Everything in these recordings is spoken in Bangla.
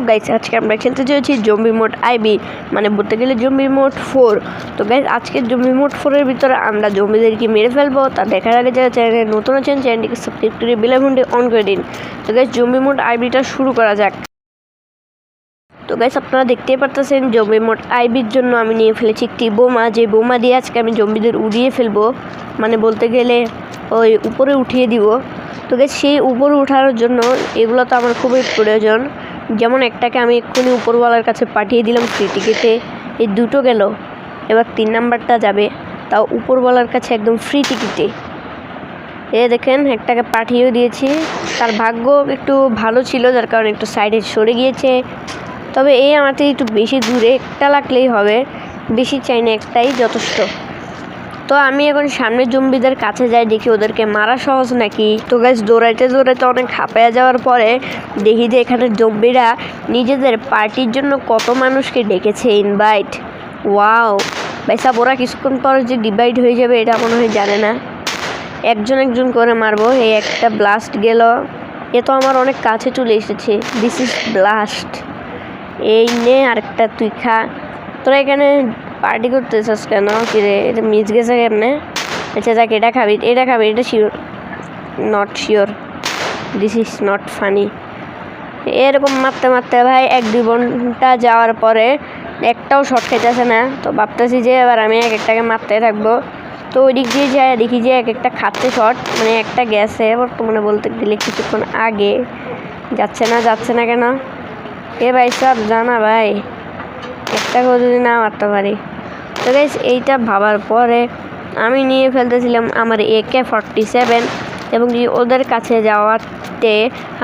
গাইস আজকে আমরা খেলতে চলেছি জম্বি মোড আইবি, মানে বলতে গেলে জম্বি মোড 4। তো গাইস আজকে জম্বি মোড 4 এর ভিতরে আমরা জম্বিদেরকে মেরে ফেলবো। তা দেখার আগে যারা চ্যানেলে নতুন আছেন চ্যানেলটিকে সাবস্ক্রাইব করে বেল আইকনটি অন করে দিন। তো গাইস জম্বি মোড আইবিটা শুরু করা যাক। তো গাইস আপনারা দেখতেই পারতেছেন জম্বি মোড আইবির জন্য আমি নিয়ে ফেলেছি একটি বোমা, যে বোমা দিয়ে আজকে আমি জম্বিদের উড়িয়ে ফেলবো, মানে বলতে গেলে ওই উপরে উঠিয়ে দিব। তো গাইস সেই উপরে ওঠানোর জন্য এগুলো তো আমার খুবই প্রয়োজন। যেমন একটাকে আমি এক্ষুনি উপরওয়ালার কাছে পাঠিয়ে দিলাম ফ্রি টিকিটে, এই দুটো গেল। এবার 3 নাম্বারটা যাবে তাও উপরওয়ালার কাছে একদম ফ্রি টিকিটে। দেখেন একটাকে পাঠিয়েও দিয়েছি, তার ভাগ্য একটু ভালো ছিল যার কারণে একটু সাইডে সরে গিয়েছে। তবে আমার থেকে একটু বেশি দূরে, একটা লাগলেই হবে, বেশি চাই না, একটাই যথেষ্ট। তো আমি এখন সামনে জম্বিদের কাছে যাই, দেখি ওদেরকে মারা সহজ নাকি। তো গাইস দৌড়াইতে দৌড়াইতে অনেক হাঁপায়া যাওয়ার পরে দেখি যে এখানে জম্বিরা নিজেদের পার্টির জন্য কত মানুষকে ডেকেছে ইনভাইট। ওয়াও ভাইসা, ওরা কিছুক্ষণ পর যে ডিভাইড হয়ে যাবে এটা মনে হয় জানে না। একজন একজন করে মারবো। এই একটা ব্লাস্ট গেল, এ তো আমার অনেক কাছে চলে এসেছে। This is blast. এই নে আরেকটা, তুই খা। তোরা এখানে পার্টি করতেছিস কেন? কি রে, এটা মিস গেছে কেমনে? আচ্ছা যাক, এটা খাবি, এটা sure, not sure, this is not funny. এরকম মারতে মারতে ভাই 1-2 ঘন্টা যাওয়ার পরে একটাও শট খাইতেছে না। তো ভাবতেছি যে এবার আমি এক একটাকে মারতে থাকবো। তো ওই দিক দিয়ে যাই, দেখি যে এক একটা খাচ্ছে শট, মানে একটা গেছে বর্তমানে বলতে গেলে কিছুক্ষণ আগে। যাচ্ছে না কেন? ভাই সব জানা ভাই, একটাকেও যদি না মারতে পারি। তো গাইস এইটা ভাবার পরে আমি নিয়ে ফেলতেছিলাম আমার AK-47, এবং ওদের কাছে যাওয়াতে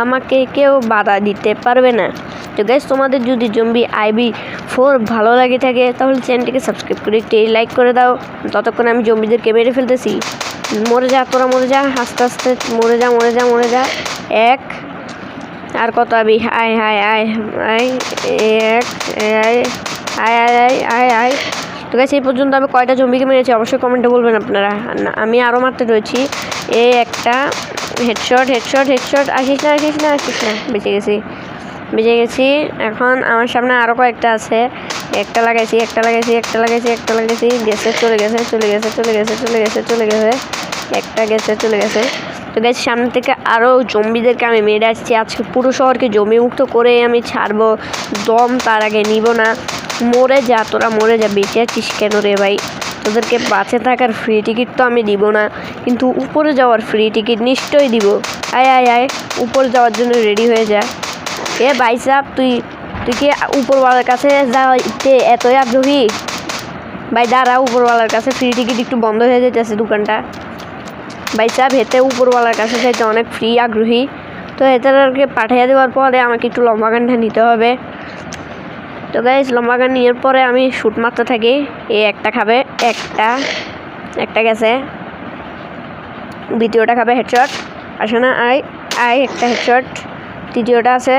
আমাকে কেউ বাধা দিতে পারবে না। তো গাইস তোমাদের যদি জম্বি আইবি 4 ভালো লাগে থাকে তাহলে চ্যানেলটিকে সাবস্ক্রাইব করে একটি লাইক করে দাও। ততক্ষণ আমি জম্বিদেরকে মেরে ফেলতেছি। মরে যা তোরা, মরে যা, আস্তে আস্তে মরে যা। এক আর কত আবি? আয় আয় আয় আয়, এক আয় আয়। তো গাইস এই পর্যন্ত আমি কয়টা জম্বিকে মেরেছি অবশ্যই কমেন্টে বলবেন আপনারা। আমি আরও মারতে রয়েছি। একটা হেডশট। আসিস না, বেঁচে গেছি। এখন আমার সামনে আরও কয়েকটা আছে। একটা লাগাইছি, গেছে, চলে গেছে। একটা গেছে, চলে গেছে। তো গাইস সামনে থেকে আরও জম্বিদেরকে আমি মেরে আসছি। আজকে পুরো শহরকে জম্বি মুক্ত করে আমি ছাড়বো, দম তার আগে নিব না। মরে যা তোরা, মরে যা, বেঁচে আছিস কেন রে ভাই? তোদেরকে বাঁচে থাকার ফ্রি টিকিট তো আমি দিব না, কিন্তু উপরে যাওয়ার ফ্রি টিকিট নিশ্চয়ই দিব। আয় উপরে যাওয়ার জন্য রেডি হয়ে যা। ভাই সাহেব, তুই কি উপরওয়ালার কাছে যাইতে এতই আগ্রহী? ভাই দাঁড়া, উপরওয়ালার কাছে ফ্রি টিকিট একটু বন্ধ হয়ে যেতেছে দোকানটা। ভাই সাহেব হেতে উপরওয়ালার কাছে যাইতে অনেক ফ্রি আগ্রহী। তো হেতারকে পাঠিয়ে দেওয়ার পরে আমাকে একটু লম্বা গানটা নিতে হবে। তো গাইস লম্বা গান নেওয়ার পরে আমি শুট মারতে থাকি। একটা খাবে, একটা গেছে, দ্বিতীয়টা খাবে, হেডশট আসে না। আয় একটা হেডশট, তৃতীয়টা আছে,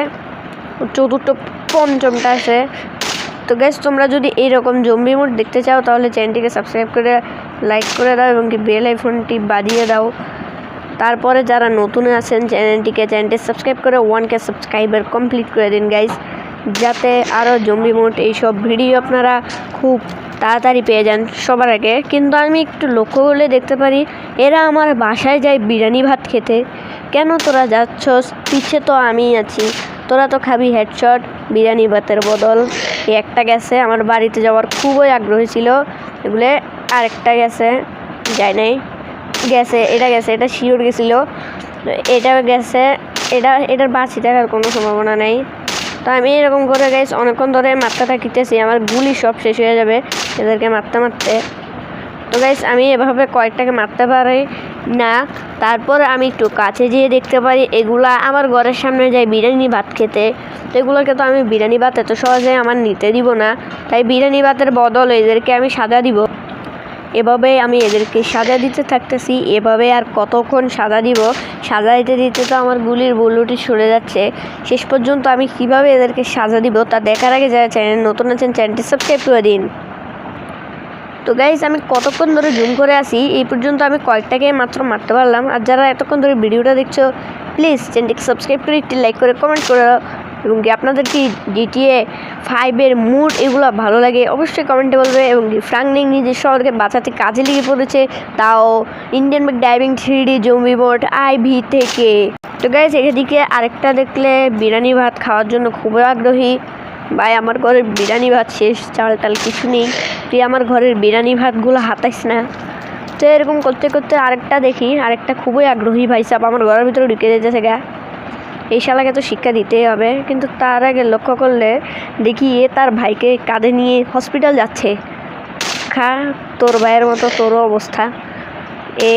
চতুর্থ, পঞ্চমটা আছে। তো গাইস তোমরা যদি এইরকম জম্বি মোড দেখতে চাও তাহলে চ্যানেলটিকে সাবস্ক্রাইব করে লাইক করে দাও এবং বেল আইকনটি বাজিয়ে দাও। তারপরে যারা নতুন আছেন চ্যানেলটি সাবস্ক্রাইব করে 1K সাবস্ক্রাইবার কমপ্লিট করে দিন গাইস, যাতে আরও জম্বি মোড এইসব ভিডিও আপনারা খুব তাড়াতাড়ি পেয়ে যান সবার আগে। কিন্তু আমি একটু লক্ষ্য করলে দেখতে পারি এরা আমার বাসায় যায় বিরিয়ানি ভাত খেতে। কেন তোরা যাচ্ছস? পিছে তো আমিই আছি, তোরা তো খাবি হেডশট বিরিয়ানি ভাতের বদল। একটা গেছে, আমার বাড়িতে যাওয়ার খুবই আগ্রহী ছিল এগুলো। আরেকটা গেছে, যায় নাই, এটা শিওর গেছিলো। এটা গেছে, এটার বাঁচি থাকার কোনো সম্ভাবনা নেই। তো আমি এরকম করে গাইস অনেকক্ষণ ধরে মারতে থাকিতেছি, আমার গুলি সব শেষ হয়ে যাবে এদেরকে মারতে। তো গাইস আমি এভাবে কয়েকটাকে মারতে পারি না। তারপর আমি একটু কাছে যেয়ে দেখতে পারি এগুলা আমার ঘরের সামনে যায় বিরিয়ানি ভাত খেতে। তো এগুলোকে তো আমি বিরিয়ানি ভাত এত সহজে আমার নিতে দিব না, তাই বিরিয়ানি ভাতের বদল এদেরকে আমি সাজা দিব। এভাবে আমি এদেরকে সাজা দিতে থাকতেছি। এভাবে আর কতক্ষণ সাজা দিব? সাজা দিতে তো আমার গুলির বুলেটটি সরে যাচ্ছে। শেষ পর্যন্ত আমি কিভাবে এদেরকে সাজা দিব তা দেখার আগে যারা চ্যানেল নতুন আছেন চ্যানেলটি সাবস্ক্রাইব করে দিন। তো গাইস আমি কতক্ষণ ধরে জুম করে আসি, এই পর্যন্ত আমি কয়েকটাকে মাত্র মারতে পারলাম। আর যারা এতক্ষণ ধরে ভিডিওটা দেখছো প্লিজ চ্যানেলটিকে সাবস্ক্রাইব করে একটি লাইক করে কমেন্ট করে এবং কি আপনাদের কি GTA 5-এর মুড এগুলো ভালো লাগে অবশ্যই কমেন্টে বলবে। এবং কি ফ্রাঙ্কলিন নিজের শহরকে বাঁচাতে কাজে লেগে পড়েছে, তাও Indian driving 3D zombie mode আইভি থেকে। তো গাইস এদিকে আরেকটা দেখলে বিরিয়ানি ভাত খাওয়ার জন্য খুবই আগ্রহী। ভাই আমার ঘরের বিরিয়ানি ভাত শেষ, চাল টাল কিছু নেই, তুই আমার ঘরের বিরিয়ানি ভাতগুলো হাতাইস না। তো এরকম করতে করতে আরেকটা দেখি, আরেকটা খুবই আগ্রহী ভাই সাহেব আমার ঘরের ভিতরে ঢুকে যেতেছে গা। এই শালাকে তো শিক্ষা দিতেই হবে। কিন্তু তার আগে লক্ষ্য করলে দেখি এ তার ভাইকে কাঁধে নিয়ে হসপিটাল যাচ্ছে। খা তোর ভাইয়ের মতো তোরও অবস্থা। এ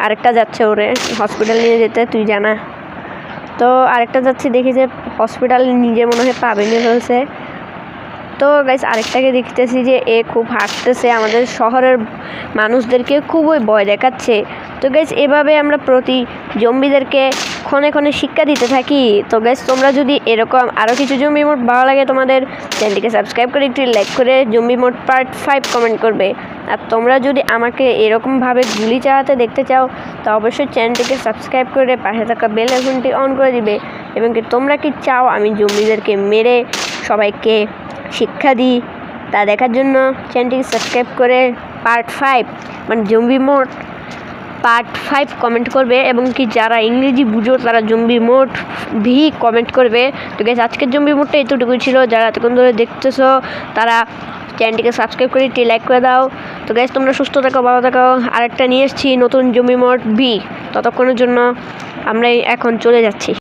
আরেকটা যাচ্ছে ওরে হসপিটাল নিয়ে যেতে, তুই জানা। তো আরেকটা যাচ্ছে দেখি যে হসপিটালে নিজে মনে হয় পা ভেঙে ফেলছে। তো গাইস আরেকটাকে দেখতেছি যে এ খুব হাঁটতেছে, আমাদের শহরের মানুষদেরকে খুবই ভয় দেখাচ্ছে। তো গাইস এভাবে আমরা প্রতি জম্বিদেরকে ক্ষণে ক্ষণে শিক্ষা দিতে থাকি। তো গাইস তোমরা যদি এরকম আরও কিছু জম্বি মোড ভালো লাগে তোমাদের চ্যানেলটিকে সাবস্ক্রাইব করে একটি লাইক করে জম্বি মোড পার্ট 5 কমেন্ট করবে। আর তোমরা যদি আমাকে এরকমভাবে গুলি চালাতে দেখতে চাও তো অবশ্যই চ্যানেলটিকে সাবস্ক্রাইব করে পাশে থাকা বেল আইকনটি অন করে দিবে। এবং কি তোমরা কি চাও আমি জম্বিদেরকে মেরে সবাইকে শিক্ষা দিই, তা দেখার জন্য চ্যানেলটিকে সাবস্ক্রাইব করে পার্ট 5 মানে জম্বি মোড পার্ট 5 কমেন্ট করবে। এবং কি যারা ইংরেজি বুঝো তারা জম্বি মোড ভি কমেন্ট করবে। তো গাইস আজকের জম্বি মোডটা এতটুকুই ছিল। যারা এতক্ষণ ধরে দেখতেছো তারা চ্যানেলটিকে সাবস্ক্রাইব করে একটি লাইক করে দাও। তো গাইস তোমরা সুস্থ থাকো, ভালো থাকো। আরেকটা নিয়ে এসেছি নতুন জম্বি মোড ভি। ততক্ষণের জন্য আমরা এখন চলে যাচ্ছি।